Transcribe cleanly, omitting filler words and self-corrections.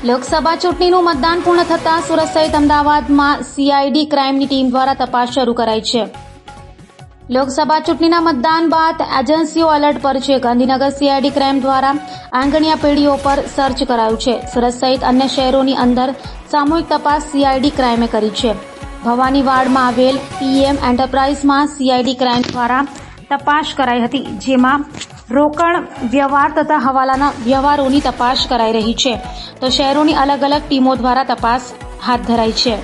લોકસભા ચૂંટણીનું મતદાન પૂર્ણ થતાં સુરત સહિત અમદાવાદમાં સીઆઈડી ક્રાઇમની ટીમ દ્વારા તપાસ શરૂ કરાઈ છે। લોકસભા ચૂંટણીના મતદાન બાદ એજન્સીઓ એલર્ટ પર છે। ગાંધીનગર સીઆઈડી ક્રાઇમ દ્વારા આંગણિયા પેઢીઓ પર સર્ચ કરાયું છે। સુરત સહિત અન્ય શહેરોની અંદર સામૂહિક તપાસ સીઆઈડી ક્રાઇમે કરી છે। ભવાનીવાડમાં આવેલ પીએમ એન્ટરપ્રાઇઝમાં સીઆઈડી ક્રાઇમ દ્વારા તપાસ કરાઈ હતી, જેમાં રોકડ વ્યવહાર તથા હવાલાના વ્યવહારોની તપાસ કરાઈ રહી છે, તો શહેરોની અલગ અલગ ટીમો દ્વારા તપાસ હાથ ધરાઈ છે।